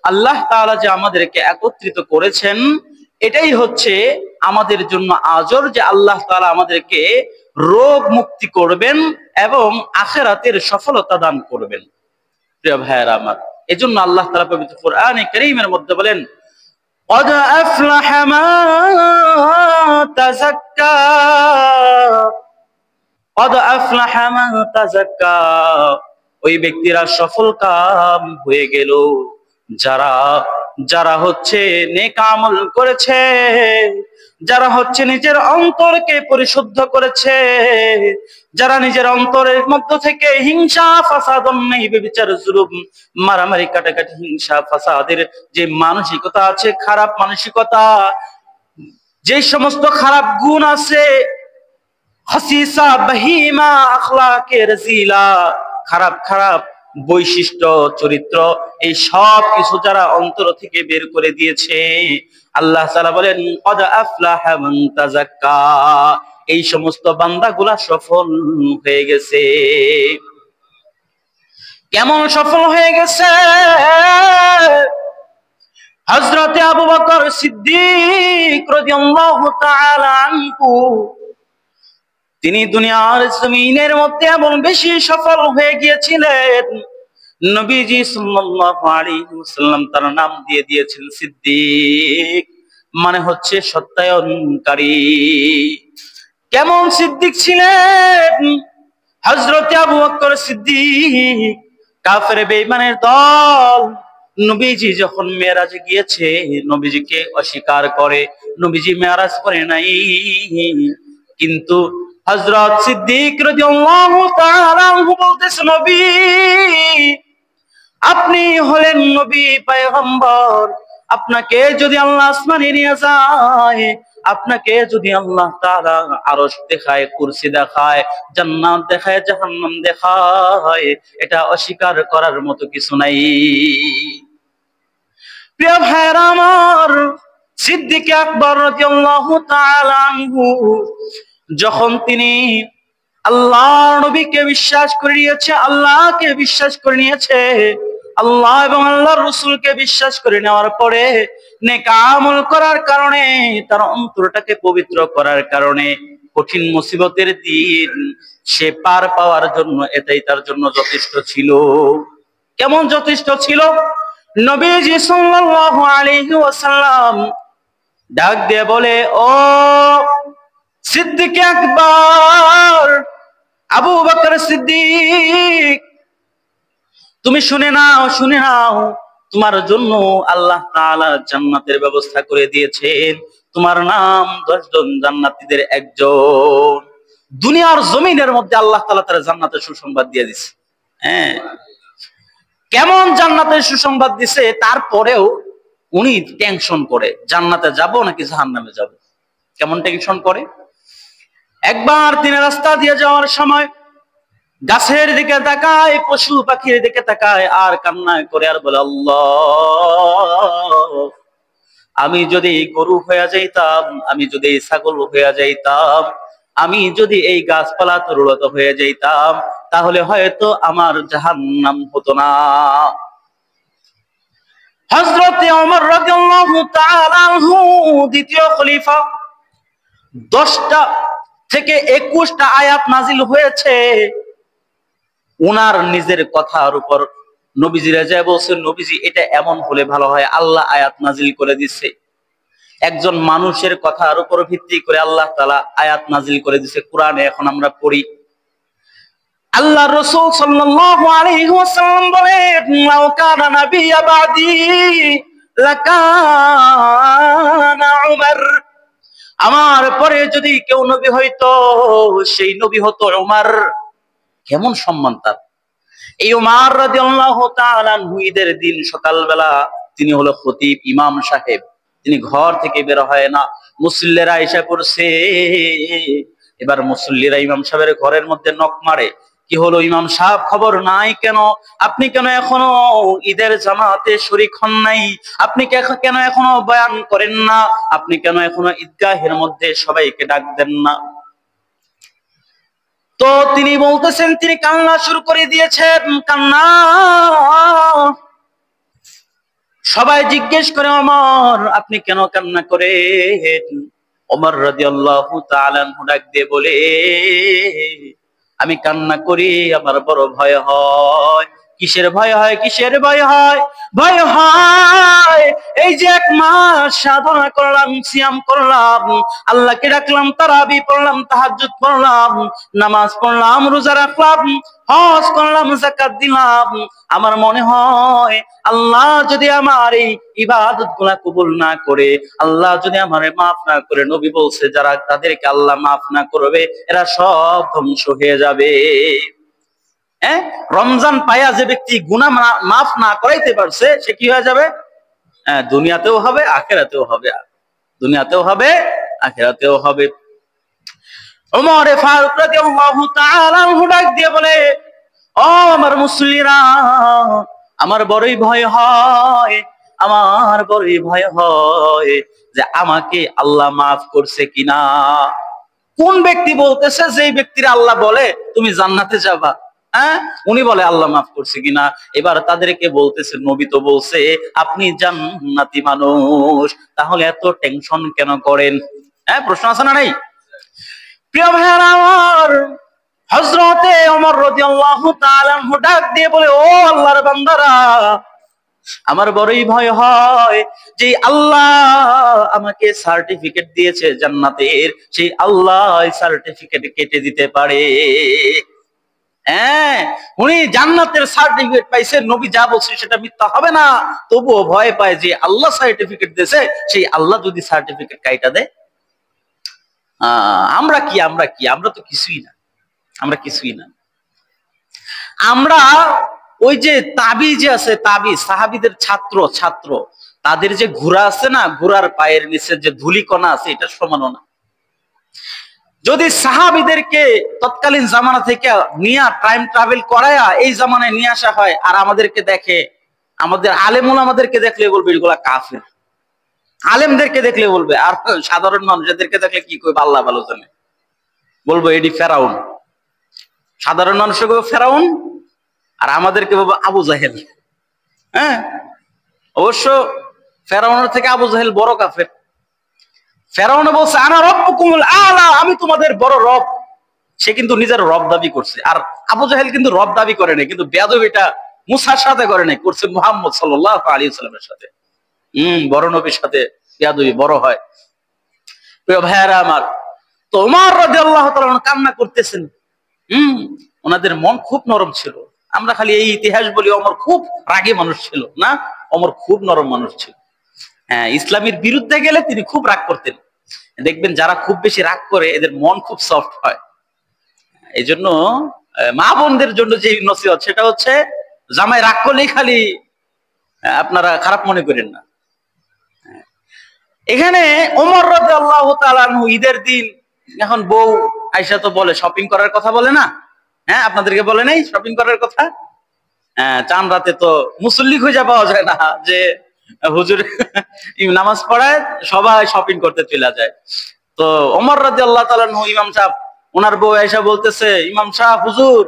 আল্লাহ তাআলা যে আমাদেরকে একত্রিত করেছেন, এটাই হচ্ছে আমাদের জন্য আজর যে আল্লাহ তাআলা আমাদেরকে রোগ মুক্তি করবেন এবং আখিরাতের সফলতা দান করবেন। প্রিয় ভাইয়েরা আমার, এজন্য আল্লাহ তাআলা পবিত্র কোরআনে কারীমের মধ্যে বলেন, قد أفلح من تزكى قد أفلح من تزكى ওই ব্যক্তিরা সফল কাম হয়ে গেল যারা যারা হচ্ছে নেক আমল করেছে, যারা হচ্ছে নিজের অন্তরকে পরিশুদ্ধ করেছে, যারা নিজের অন্তরের মধ্য থেকে হিংসা ফাসাদ অন্যায় ব্যভিচার জুলুম মারামারি কাটাকাটি হিংসা ফাসাদের যে মানসিকতা আছে, খারাপ মানসিকতা, যে সমস্ত খারাপ গুণ আছে, হাসিসা বাহিমা আখলাকে রাজিলা, খারাপ খারাপ বৈশিষ্ট্য চরিত্র, এই সব কিছু যারা অন্তর থেকে বের করে দিয়েছে, আল্লাহ তাআলা বলেন ক্বাদ আফলাহা মান তাযাক্কা, এই সমস্ত বান্দাগুলা সফল হয়ে গেছে। কেমন সফল হয়ে গেছে? হযরতে আবু বকর সিদ্দিক রাদিয়াল্লাহু তাআলা আনহু, তিনি দুনিয়ার জমিনের মধ্যে এমন বেশি সফল হয়ে গিয়েছিলেন, নবীজি সাল্লাল্লাহু আলাইহি ওয়াসাল্লাম তার নাম দিয়ে দিয়েছেন সিদ্দিক, মানে হচ্ছে সত্যায়নকারী। কেমন সিদ্দিক ছিলেন হযরতে আবু বকর সিদ্দিক? কাফের বেঈমানের দল নবীজি যখন মেরাজে গিয়েছে, নবীজিকে অস্বীকার করে, নবীজি মেরাজ করে নাই, কিন্তু হযরত সিদ্দিক রাদিয়াল্লাহু তাআলা আনহু বলতেছে, নবী আপনি হলেন নবী পয়গম্বর, আপনাকে যদি আল্লাহ আসমানে নিয়ে যায়, আপনাকে যদি আল্লাহ তাআলা আরশ দেখায়, কুরসি দেখায়, জান্নাত দেখায়, জাহান্নাম দেখায়, এটা অস্বীকার করার মতো কিছু নাই। প্রিয় ভাইরা আমার, সিদ্দিক আকবর রাদিয়াল্লাহু তাআলা আনহু যখন তিনি আল্লাহর নবীকে বিশ্বাস করে নিয়েছে, আল্লাহকে বিশ্বাস করে নিয়েছে, আল্লাহ এবং আল্লাহর রাসূলকে বিশ্বাস করে নেওয়ার পরে নেক আমল করার কারণে, তার অন্তরটাকে পবিত্র করার কারণে কঠিন মুসিবতের দিন সে পার পাওয়ার জন্য এটাই তার জন্য যথেষ্ট ছিল। কেমন যথেষ্ট ছিল? নবীজি সাল্লাল্লাহু আলাইহি ওয়াসাল্লাম ডাক দিয়ে বলে, ও সিদ্দিক আকবর, আবু বকর সিদ্দিক, তুমি শুনে নাও, শুনে নাও, তোমার জন্য আল্লাহ তাআলা জান্নাতের ব্যবস্থা করে দিয়েছেন, তোমার নাম 10 জন জান্নাতীদের একজন। দুনিয়ার জমিনের মধ্যে আল্লাহ তাআলা তার জান্নাতের সুসংবাদ দিয়ে দিয়েছে। হ্যাঁ, কেমন জান্নাতের সুসংবাদ দিছে, তারপরেও উনি টেনশন করে জান্নাতে যাব নাকি জাহান্নামে যাব। কেমন টেনশন করে? একবার তিনি রাস্তা দিয়ে যাওয়ার সময় গাছের দিকে তাকায়, পশু পাখির দিকে তাকায়, আর কান্না করে আর বলে, আল্লাহ আমি যদি গরু হয়ে যাইতাম, আমি যদি ছাগল হয়ে যাইতাম, আমি যদি এই গাছপালা তরুলতা হয়ে যাইতাম, তাহলে হয়তো আমার জাহান্নাম হতো না। হযরতে ওমর রাদিয়াল্লাহু তাআলা আনহু দ্বিতীয় খলিফা, 10টা থেকে 21টা আয়াত নাজিল হয়েছে উনার নিজের কথার উপর। নবীজি রাজা বলছেন, নবীজি এটা এমন হলে ভালো হয়, আল্লাহ আয়াত নাজিল করে দিচ্ছে। একজন মানুষের কথার উপর ভিত্তি করে আল্লাহ তাআলা আয়াত নাজিল করে দিচ্ছে কোরআনে। এখন আমরা পড়ি, আল্লাহ রাসূল সাল্লাল্লাহু আলাইহি ওয়াসাল্লাম বলেন, লাউ কানা নাবিয়্যা বাদি লাকানা উমর, আমার পরে যদি কেউ নবী হইতো, সেই নবী হতো উমর। কেমন সম্মান তার! এই উমর রাদিয়াল্লাহু তাআলা আনহু ঈদের দিন সকালবেলা তিনি হলো খতিব, ইমাম সাহেব, তিনি ঘর থেকে বের হয় না। মুসল্লিরা এসে পড়ছে, এবার মুসল্লিরা ইমাম সাহেবের ঘরের মধ্যে নক মারে, কি হলো ইমাম সাহেব, খবর নাই কেন? আপনি কেন এখনো ঈদের জামাতে শরীক হন নাই? আপনি কেন এখনো বয়ান করেন না? আপনি কেন এখনো ঈদগাহের মধ্যে সবাইকে ডাক দেন না? তো তিনি বলতেছেন, তিনি কান্না শুরু করে দিয়েছেন, কান্না। সবাই জিজ্ঞেস করে, ওমর আপনি কেন কান্না করেন? ওমর রাদিয়াল্লাহু তাআলা আনহু ডাক দিয়ে বলে, আমি কান্না করি আমার বড় ভয় হয়। কিসের ভয় হয়? কিসের ভয় হয়? ভয় হয় এই যে 1 মাস সাধনা করলাম, সিয়াম করলাম, আল্লাহকে ডাকলাম, তারাবি পড়লাম, তাহাজ্জুদ পড়লাম, নামাজ পড়লাম, রোজা রাখলাম, হজ করলাম, যাকাত দিলাম, আমার মনে হয় আল্লাহ যদি আমার এই ইবাদত গুলা কবুল না করে, আল্লাহ যদি আমারে মাফ না করে, নবী বলছে যারা তাদেরকে আল্লাহ মাফ না করবে এরা সব ধ্বংস হয়ে যাবে। রমজান পায়া যে ব্যক্তি গুনাহ মাফ না করাইতে পারছে সে কি হয়ে যাবে? দুনিয়াতেও হবে, আখিরাতেও হবে। দুনিয়াতেও হবে, আখিরাতেও হবে। ওমর ফারুক রাদিয়াল্লাহু তাআলা আনহু ডাক দিয়ে বলে, ও আমার মুসল্লিরা, আমার বড়ই ভয় হয়, আমার বড়ই ভয় হয় যে আমাকে আল্লাহ মাফ করছে কিনা। কোন ব্যক্তি বলতেছে? যেই ব্যক্তির আল্লাহ বলে তুমি জান্নাতে যাবা, উনি বলে আল্লাহ মাফ করছে কিনা। এবার তাদেরকে বলতেছে, নবী তো বলছে আপনি জান্নাতি মানুষ, তাহলে এত টেনশন কেন করেন? প্রশ্ন আছে না নাই? প্রিয় ভাইরা আমার, হযরতে ওমর রাদিয়াল্লাহু তাআলা আনহু ডাক দিয়ে বলে, ও আল্লাহর বান্দারা, আমার বড়ই ভয় হয় যে আল্লাহ আমাকে সার্টিফিকেট দিয়েছে জান্নাতের, সেই আল্লাহ সার্টিফিকেট কেটে দিতে পারে। উনি জান্নাতের সার্টিফিকেট পাইছে, নবী যা বলছে সেটা মিথ্যা হবে না, তবুও ভয় পায় যে আল্লাহ সার্টিফিকেট দিয়েছে, সেই আল্লাহ যদি সার্টিফিকেট কাইটা দেয়। আমরা কি? আমরা তো কিছুই না, আমরা কিছুই না। আমরা ওই যে তাবিজ আছে, তাবিজ, সাহাবীদের ছাত্র তাদের যে ঘোড়া আছে না, ঘোড়ার পায়ের নিচে যে ধুলিকণা আছে, এটা সমানও না। যদি সাহাবীদেরকে তৎকালীন জামানা থেকে নিয়ে টাইম ট্রাভেল করায়া এই জামানায় নিয়ে আসা হয়, আর আমাদেরকে দেখে, আমাদের আলেম ওলামাদেরকে দেখলে বলবে এগুলা কাফের, আলেমদেরকে দেখলে বলবে, আর সাধারণ মানুষদেরকে দেখলে কি কইবে আল্লাহ ভালো জানে, বলবো এডি ফেরাউন। সাধারণ মানুষকে বলবো ফেরাউন, আর আমাদেরকে বলবো আবু জাহেল। অবশ্য ফেরাউনের থেকে আবু জাহেল বড় কাফের। ফেরাউন বলছে আনা রব্বুকুমুল আলা, আমি তোমাদের বড় রব। সে কিন্তু নিজের রব দাবি করছে। আর আবু জাহেল কিন্তু রব দাবি করে নাই, কিন্তু বেয়াদবিটা মুসার সাথে করে নাই, করছে মুহাম্মদ সাল্লাল্লাহু আলাইহি ওয়াসাল্লামের সাথে। বড় নবীর সাথে বেয়াদবি বড় হয়। প্রিয় ভাইয়েরা আমার, তো ওমর রাদিয়াল্লাহু তাআলা কান্না করতেছেন। ওনাদের মন খুব নরম ছিল। আমরা খালি এই ইতিহাস বলি ওমর খুব রাগী মানুষ ছিল না, ওমর খুব নরম মানুষ ছিল। ইসলামের বিরুদ্ধে গেলে তিনি খুব রাগ করতেন। দেখবেন যারা খুব বেশি রাগ করে এদের মন খুব সফট হয়। এই জন্য মা বোনদের জন্য যে নসিহত সেটা হচ্ছে, জামাই রাগ করলেই খালি আপনারা খারাপ মনে করেন না। এখানে ওমর রাদিয়াল্লাহু তাআলা আনহু ঈদের দিন, এখন বউ আয়েশা তো বলে শপিং করার কথা, বলে না? আপনাদেরকে বলে নাই শপিং করার কথা? চান রাতে তো মুসল্লি খুঁজে পাওয়া যায় না যে হুজুর নামাজ পড়ায়, সবাই শপিং করতে চলে যায়। তো ওমর রাদিয়াল্লাহু তাআলা আনহু ইমাম সাহেব, ওনার বউ আয়েশা বলতেছে, ইমাম সাহেব হুজুর,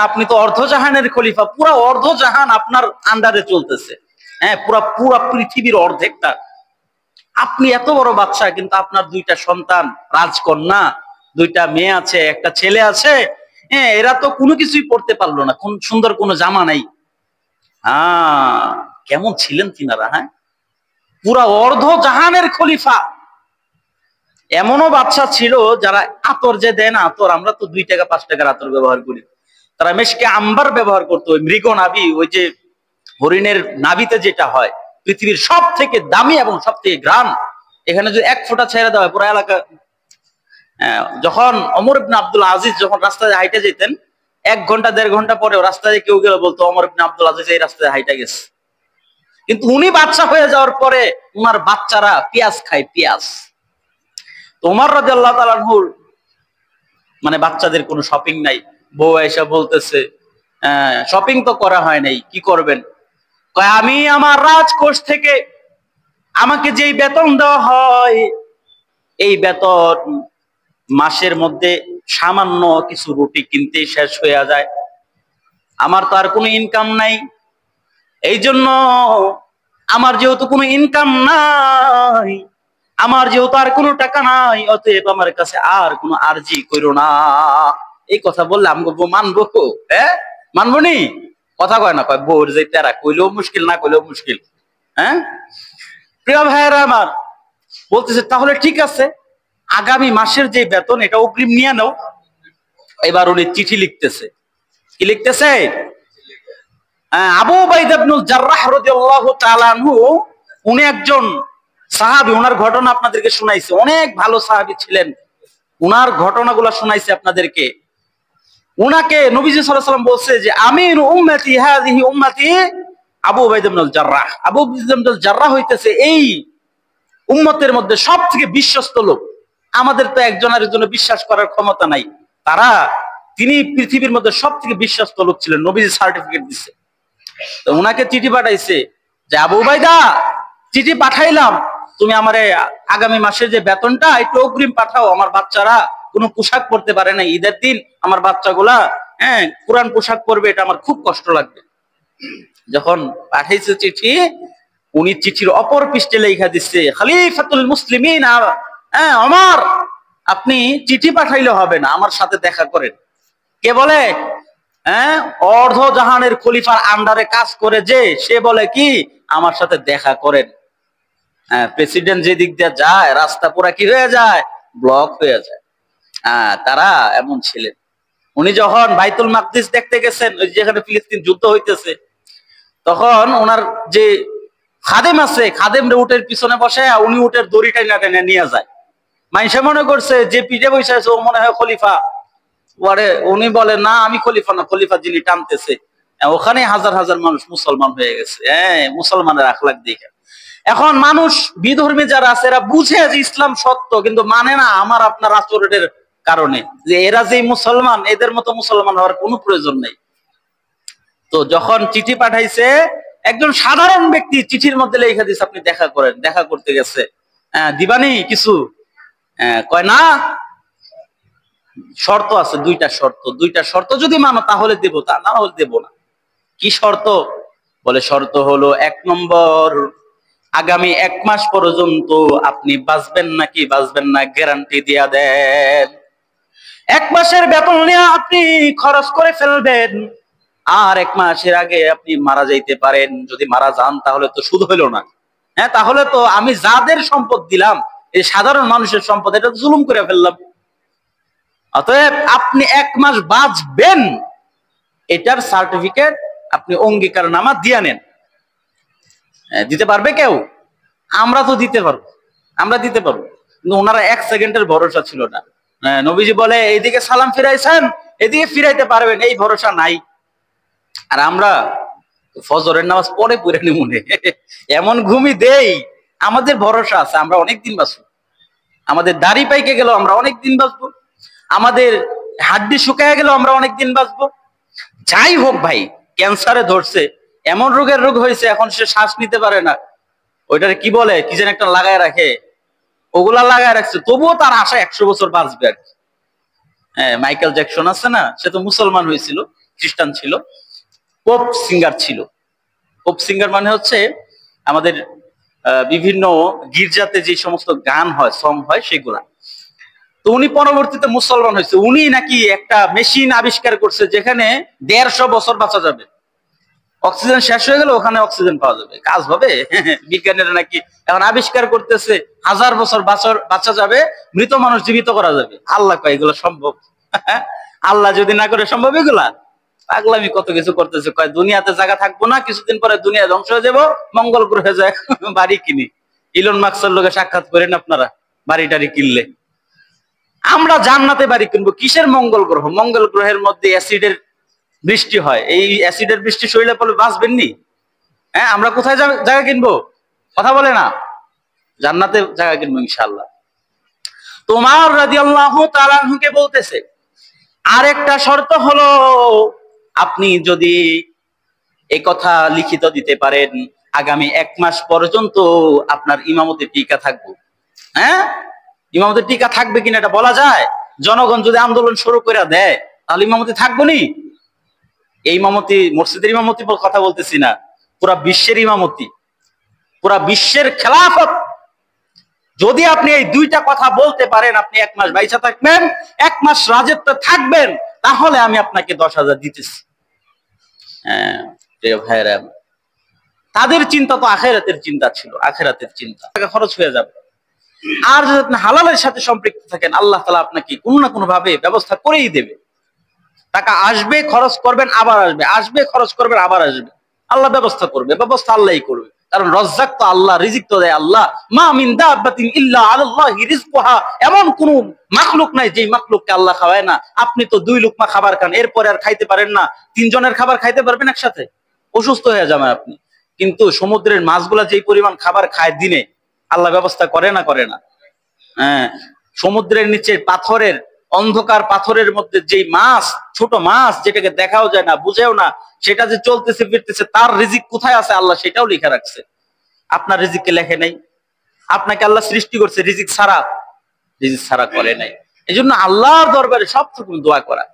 আপনি তো অর্ধজাহানের খলিফা, পুরা অর্ধজাহান আপনার আন্ডারে চলতেছে, পুরা পৃথিবীর অর্ধেকটা, আপনি এত বড় বাদশা, কিন্তু আপনার 2টা সন্তান, রাজকন্যা, 2টা মেয়ে আছে, একটা ছেলে আছে, এরা তো কোনো কিছুই পড়তে পারলো না, কোন সুন্দর কোনো জামা নাই। কেমন ছিলেন তিনারা? পুরা অর্ধজাহানের খলিফা। এমনও বাদশা ছিল যারা আতর যে দেন, আতর আমরা তো 2 টাকা 5 টাকার আতর ব্যবহার করি, তারা মেশকে আম্বার ব্যবহার করতো, ওই মৃগ নাভি, ওই যে হরিণের নাভিতে যেটা হয়, পৃথিবীর সব থেকে দামি এবং সব থেকে ঘ্রাণ। এখানে যদি 1 ফোঁটা ছেড়ে দেওয়া হয় পুরো এলাকা। যখন ওমর ইবনে আব্দুল আজিজ যখন রাস্তায় হাইটে যেতেন, 1 ঘন্টা 1.5 ঘন্টা পরেও রাস্তায় কেউ গেলে বলতো ওমর ইবনে আব্দুল আজিজ এই রাস্তায় হাইটা গেছে। কিন্তু উনি বাদশা হয়ে যাওয়ার পরে উনার বাচ্চারা পেঁয়াজ খায়, পেঁয়াজ। তো ওমর রাদিয়াল্লাহু তাআলা আনহুর মানে বাচ্চাদের কোনো শপিং নাই। বউ আয়েশা বলতেছে শপিং তো করা হয় নাই, কি করবেন? কয় আমি আমার রাজকোষ থেকে আমাকে যেই বেতন দেওয়া হয়, এই বেতন মাসের মধ্যে সামান্য কিছু রুটি কিনতে শেষ হয়ে যায়, আমার তো আর কোনো ইনকাম নাই। এই জন্য আমার যেহেতু কোনো ইনকাম নাই, আমার যেহেতু আর কোনো টাকা নাই, অতএব আমার কাছে আর কোনো আরজি করো না। এই কথা বললে আমি মানবো? হ্যাঁ, মানবো নি? কথা কয় না, কয় বোর যে তারা কইলেও মুশকিল, না কইলেও মুশকিল। হ্যাঁ, প্রিয় ভাইয়েরা আমার, বলতেছে তাহলে ঠিক আছে, আগামী মাসের যে বেতন এটা অগ্রিম নিয়ে নাও। এবার উনি চিঠি লিখতেছে। কি লিখতেছে? আবু উবাইদা ইবনুল জাররাহ রাদিয়াল্লাহু তাআলা আনহু, উনি একজন সাহাবী। ওনার ঘটনা আপনাদেরকে শোনাইছে, অনেক ভালো সাহাবী ছিলেন। ওনার ঘটনাগুলো শোনাইছে আপনাদেরকে। ওনাকে নবীজি সাল্লাল্লাহু আলাইহি ওয়াসাল্লাম বলছে যে আমির উম্মতি হাযিহি উম্মতি আবু উবাইদা ইবনুল জাররাহ। আবু উবাইদা ইবনুল জাররাহ হইতেছে এই উম্মতের মধ্যে সবথেকে বিশ্বস্ত লোক। আমাদের তো একজন আরেকজনের বিশ্বাস করার ক্ষমতা নাই, তিনি পৃথিবীর মধ্যে সবথেকে বিশ্বস্ত লোক ছিলেন। নবীজি সার্টিফিকেট দিচ্ছে। তো ওনাকে চিঠি পাঠাইছে যে আবু উবাইদা, চিঠি পাঠাইলাম, তুমি আমারে আগামী মাসের যে বেতনটা একটু অগ্রিম পাঠাও। আমার বাচ্চারা কোনো পোশাক পরতে পারে না, ঈদের দিন আমার বাচ্চাগুলা পুরান পোশাক পরবে, এটা আমার খুব কষ্ট লাগবে। যখন পাঠাইছে চিঠি, উনি চিঠির অপর পৃষ্ঠে লেখা দিচ্ছে খলিফাতুল মুসলিমিন ওমর, আপনি চিঠি পাঠাইলে হবে না, আমার সাথে দেখা করেন। কে বলে? অর্ধ জাহানের খলিফার আন্ডারে কাজ করে যে, সে বলে কি আমার সাথে দেখা করেন। প্রেসিডেন্ট যে দিক দিয়ে যায়, রাস্তা পুরা কি হয়ে যায়? ব্লক হয়ে যায়। তারা এমন ছিলেন। উনি যখন বাইতুল মাকদিস দেখতে গেছেন, ওই যেখানে ফিলিস্তিন যুদ্ধ হইতেছে, তখন ওনার যে খাদেম আছে, খাদেম উটের পিছনে বসে, উনি উটের দড়ি টাইনা টেনে নিয়ে যায়। মানুষে মনে করছে যে পিঠে বসে আছে ও মনে হয় খলিফা। উনি বলে না, আমি খলিফা না, খলিফা যিনি টানতেছে। ওখানে হাজার হাজার মানুষ মুসলমান হয়ে গেছে। মুসলমানের আখলাক দেখে। এখন মানুষ বিধর্মী যারা আছে, এরা বুঝে যে ইসলাম সত্য, কিন্তু মানে না আমার আপনার আচরণের কারণে, যে এরা যে মুসলমান, এদের মতো মুসলমান হওয়ার কোনো প্রয়োজন নেই। তো যখন চিঠি পাঠাইছে, একজন সাধারণ ব্যক্তি চিঠির মধ্যে লেখা দিচ্ছে আপনি দেখা করেন। দেখা করতে গেছে, দিবানি কিছু? কয় না, শর্ত আছে, দুইটা শর্ত যদি মানো তাহলে দেবো, তা না হলে দেবো না। কি শর্ত? বলে শর্ত হলো, 1 নম্বর, আগামী 1 মাস পর্যন্ত আপনি বাঁচবেন নাকি বাঁচবেন না গ্যারান্টি দিয়া দেন। 1 মাসের বেতন নিয়ে আপনি খরচ করে ফেলবেন, আর 1 মাসের আগে আপনি মারা যাইতে পারেন। যদি মারা যান তাহলে তো শুধু হইল না, তাহলে তো আমি যাদের সম্পদ দিলাম, এই সাধারণ মানুষের সম্পদ, এটা জুলুম করে ফেললাম। অতএব আপনি 1 মাস বাঁচবেন, এটার সার্টিফিকেট আপনি অঙ্গীকারনামা দিয়ে নেন। দিতে পারবে কেউ? আমরা তো দিতে পারবো, কিন্তু ওনারা 1 সেকেন্ডের ভরসা ছিল না। নবীজি বলে এইদিকে সালাম ফিরাইছেন, এদিকে ফিরাইতে পারবেন, এই ভরসা নাই। আর আমরা ফজরের নামাজ পরে নি মনে এমন ঘুমি দেই, আমাদের ভরসা আছে আমরা অনেকদিন বাঁচবো। আমাদের দাড়ি পাইকে গেল আমরা অনেকদিন বাঁচবো, আমাদের হাড্ডি শুকায় গেল আমরা অনেকদিন বাঁচবো। যাই হোক ভাই, ক্যান্সারে ধরছে, এমন রোগের রোগ হয়েছে, এখন সে শ্বাস নিতে পারে না। ওইটারে কি বলে, কি যেন একটা লাগায় রাখে, ওগুলা লাগায় রাখছে, তবুও তার আশা 100 বছর বাঁচবে আর কি। মাইকেল জ্যাকসন আছে না, সে তো মুসলমান হয়েছিল, খ্রিস্টান ছিল, পপ সিঙ্গার ছিল। পপ সিঙ্গার মানে হচ্ছে আমাদের বিভিন্ন গির্জাতে যে সমস্ত গান হয়, সং হয়, সেগুলা। তো উনি পরবর্তীতে মুসলমান হয়েছে। উনি নাকি একটা মেশিন আবিষ্কার করছে যেখানে 150 বছর বাঁচা যাবে। অক্সিজেন শেষ হয়ে গেলে ওখানে অক্সিজেন পাওয়া যাবে, কাজ হবে। বিজ্ঞানীরা নাকি এখন আবিষ্কার করতেছে 1000 বছর বাঁচা যাবে, মৃত মানুষ জীবিত করা যাবে। আল্লাহ কয় এগুলো সম্ভব? আল্লাহ যদি না করে সম্ভব এগুলা? পাগলামি কত কিছু করতেছে। কয় দুনিয়াতে জায়গা থাকবো না, কিছুদিন পরে দুনিয়া ধ্বংস হয়ে যাবো, মঙ্গল গ্রহে যায় বাড়ি কিনি। ইলন মাস্কের লোকে সাক্ষাৎ করেন আপনারা, বাড়ি টাড়ি কিনলে। আমরা জান্নাতে বাড়ি কিনবো, কিসের মঙ্গল গ্রহ? মঙ্গল গ্রহের মধ্যে অ্যাসিডের বৃষ্টি হয়, এই অ্যাসিডের বৃষ্টি শরীরে পড়লে বাঁচবেন নি? আমরা কোথায় জায়গা কিনবো? কথা বলে না, জান্নাতে জায়গা কিনবো ইনশাআল্লাহ। তোমার রাদিয়াল্লাহু তাআলা আনহুকে বলতেছে আরেকটা শর্ত হলো, আপনি যদি এই কথা লিখিত দিতে পারেন, আগামী 1 মাস পর্যন্ত আপনার ইমামতি টিকা থাকবে। ইমামতি টিকা থাকবে কিনা এটা বলা যায়? জনগণ যদি আন্দোলন শুরু করে দেয় তাহলে ইমামতি থাকবো নি? এই ইমামতি মসজিদের ইমামতি কথা বলতেছি না, পুরা বিশ্বের ইমামতি। পুরা বিশ্বের খেলাফত। যদি আপনি এই দুইটা কথা বলতে পারেন, আপনি 1 মাস বাইচা থাকবেন, 1 মাস রাজত্ব থাকবেন, তাহলে আমি আপনাকে 10,000 দিতেছি। হ্যাঁ প্রিয় ভাইরা, তাদের চিন্তা তো আখিরাতের চিন্তা ছিল, আখিরাতের চিন্তা। টাকা খরচ হয়ে যাবে। আর যদি আপনি হালালের সাথে সম্পৃক্ত থাকেন, আল্লাহ তাআলা আপনাকে কোনো না কোনো ভাবে ব্যবস্থা করেই দেবে। টাকা আসবে, খরচ করবেন, আবার আসবে, আসবে, খরচ করবেন, আবার আসবে। আল্লাহ ব্যবস্থা করবে, ব্যবস্থা আল্লাহই করবে। কারণ রজ্জাক তো আল্লাহ, রিজিক তো দেয় আল্লাহ। মা মিন দাব্বাতিন ইল্লা আলাল্লাহি রিজকুহা, এমন কোন মাখলুক নাই যেই মাখলুককে আল্লাহ খাওয়ায় না। আপনি তো 2 লুকমা খাবার খান, এরপরে আর খাইতে পারেন না। 3 জনের খাবার খাইতে পারবেন একসাথে? অসুস্থ হয়ে যাবেন আপনি। কিন্তু সমুদ্রের মাছগুলা যেই পরিমাণ খাবার খায় দিনে, আল্লাহ ব্যবস্থা করে না? করে না? হ্যাঁ, সমুদ্রের নিচে পাথরের, অন্ধকার পাথরের মধ্যে যেই মাছ, ছোট মাছ যেটাকে দেখাও যায় না, বুঝেও না, সেটা যে চলতেছে ফিরতেছে, তার রিজিক কোথায় আছে আল্লাহ সেটাও লিখে রাখছে। আপনার রিজিককে লেখে নাই? আপনাকে আল্লাহ সৃষ্টি করছে রিজিক ছাড়া? রিজিক ছাড়া করে নাই। এই জন্য আল্লাহর দরবারে সবটুকু দোয়া করা।